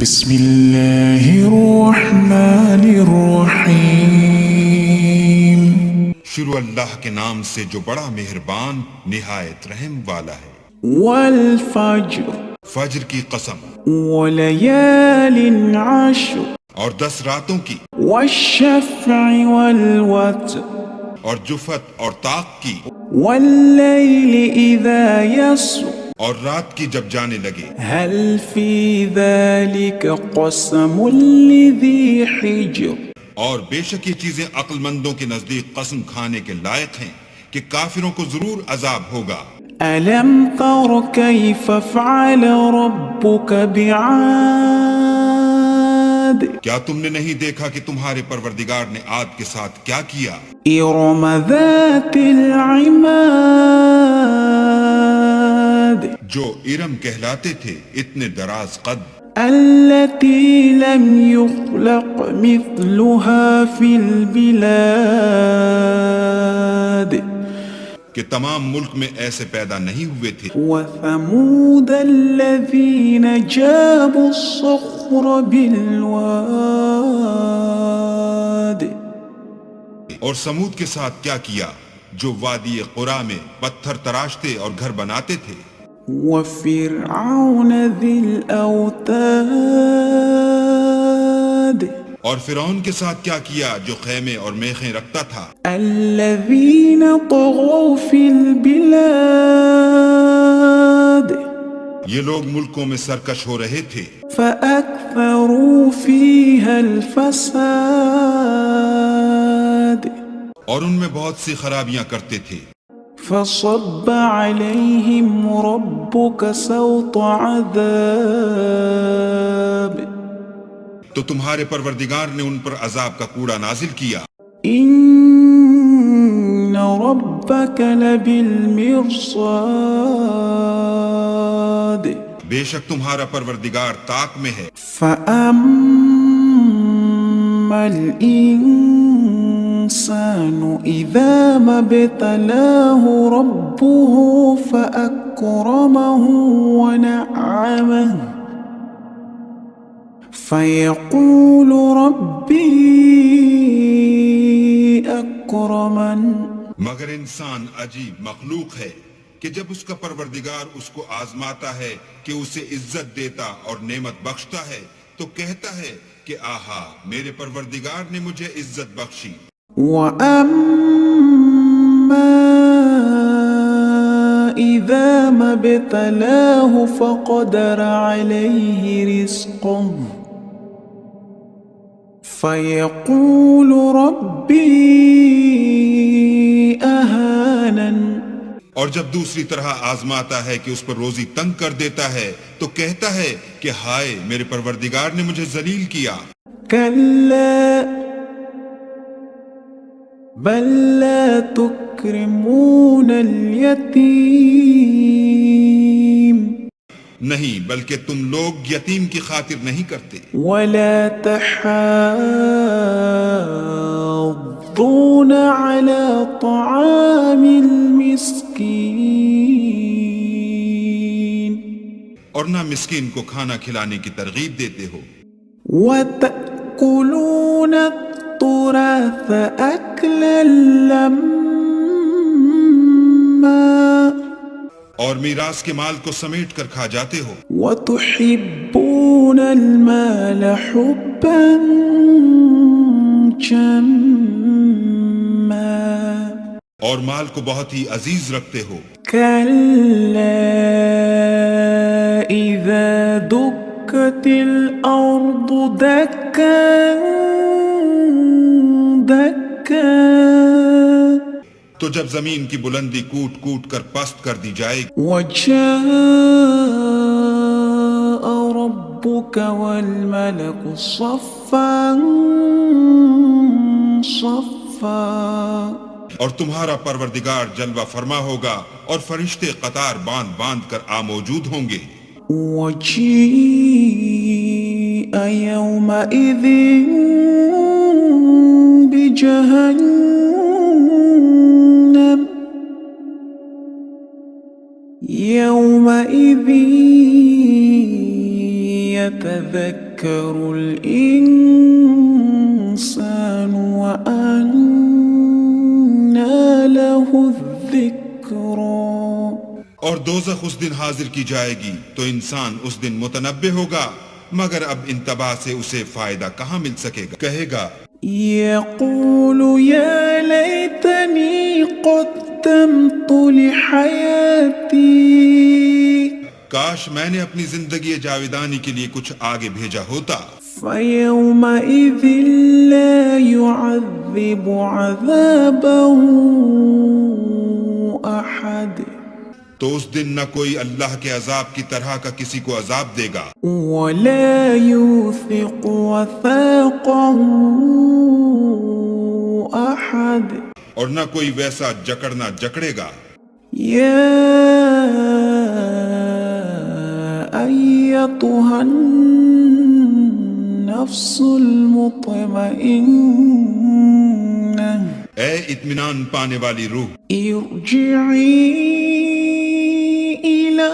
بسم اللہ الرحمن الرحیم۔ شروع اللہ کے نام سے جو بڑا مہربان نہایت رحم والا ہے۔ والفجر فجر کی قسم، ولیال عشر اور 10 راتوں کی، والشفع والوتر اور جفت اور طاق کی، واللیل اذا یسر اور رات کی جب جانے لگے۔ هل فی ذلک قسم لذی حجر۔ اور بے شک یہ چیزیں عقل مندوں کے نزدیک قسم کھانے کے لائق ہیں کہ کافروں کو ضرور عذاب ہوگا۔ ألم تر كيف فعل ربك بعاد کیا تم نے نہیں دیکھا کہ تمہارے پروردگار نے عاد کے ساتھ کیا کیا؟ إرم ذات العماد جو ارم کہلاتے تھے، اتنے دراز قد، التي لم يخلق مثلها في البلاد کہ تمام ملک میں ایسے پیدا نہیں ہوئے تھے۔ وثمود الذين جابوا الصخر بالواد اور سمود کے ساتھ کیا کیا جو وادی قرا میں پتھر تراشتے اور گھر بناتے تھے۔ وفرعون ذي الأوتاد اور فرعون کے ساتھ کیا کیا جو خیمے اور میخیں رکھتا تھا۔ الذين طغوا في البلاد یہ لوگ ملکوں میں سرکش ہو رہے تھے، فأكثروا فيها الفساد اور ان میں بہت سی خرابیاں کرتے تھے۔ فصب عليهم ربك سوط عذاب تو تمہارے پروردگار نے ان پر عذاب کا کوڑا نازل کیا۔ إن ربك لبالمرصاد بے شک تمہارا پروردگار طاق میں ہے۔ فأما الإنسان إذا ما ابتلاه ربه فأكرمه ونعمه فيقول ربي أكرمن مگر انسان عجیب مخلوق ہے کہ جب اس کا پروردگار اس کو آزماتا ہے کہ اسے عزت دیتا اور نعمت بخشتا ہے تو کہتا ہے کہ آہا میرے پروردگار نے مجھے عزت بخشی۔ وَأَمَّا إِذَا مَا ابْتَلَاهُ فَقَدَرَ عَلَيْهِ رِزْقَهُ فَيَقُولُ رَبِّي أَهَانَنِ اور جب دوسری طرح آزماتا ہے کہ اس پر روزی تنگ کر دیتا ہے تو کہتا ہے کہ ہائے میرے پروردگار نے مجھے ذلیل کیا۔ كَلَّا بل لا تكرمون اليتيم نہیں بلکہ تم لوگ یتیم کی خاطر نہیں کرتے، ولا تحاضون على طعام المسكين اور نہ مسکین کو کھانا کھلانے کی ترغیب دیتے ہو۔ وتأكلون التراث أكلا لما اور میراث کے مال کو سمیٹ کر کھا جاتے ہو۔ وتحبون المال حبا جما اور مال کو بہت ہی عزیز رکھتے ہو۔ كلا إذا دكت الأرض دكا دكا تو جب زمین کی بلندی کوٹ کوٹ کر پست کر دی جائے گی، وجاء ربك والملك صفا صفا اور تمہارا پروردگار جلوہ فرما ہوگا اور فرشتے قطار باندھ باندھ کر موجود ہوں گے۔ وجيء يومئذ بجهنم يومئذ يتذكر الإنسان وأنى له الذكرى اور دوزخ اس دن حاضر کی جائے گی تو انسان اس دن متنبہ ہوگا، مگر اب انتباہ سے اسے فائدہ کہاں مل سکے گا؟ کہے گا يقول يا ليتني قدمت لحياتي کاش میں نے اپنی زندگی جاویدانی کے لیے کچھ آگے بھیجا ہوتا۔ فيومئذ لا يعذب عذابه أحد تو اس دن نہ کوئی اللہ کے عذاب کی طرح کا کسی کو عذاب دے گا، ولا يوثق وثاقه أحد اور نہ کوئی ویسا جکڑنا جکڑے گا۔ يا أيتها النفس المطمئنة اے اطمینان پانے والی روح، ارجعي إلى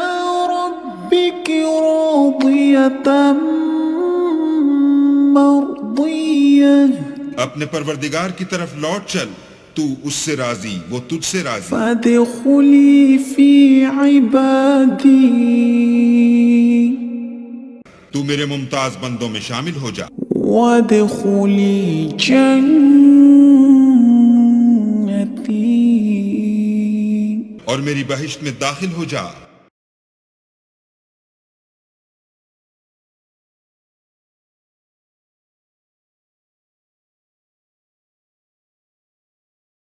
ربك راضية مرضية اپنے پروردگار کی طرف لوٹ چل، تو اس سے راضی، وہ تجھ سے راضی۔ فادخلي في عبادي تو میرے ممتاز بندوں میں شامل ہو جا، وادخلي جنتي اور میری بہشت میں داخل ہو جا۔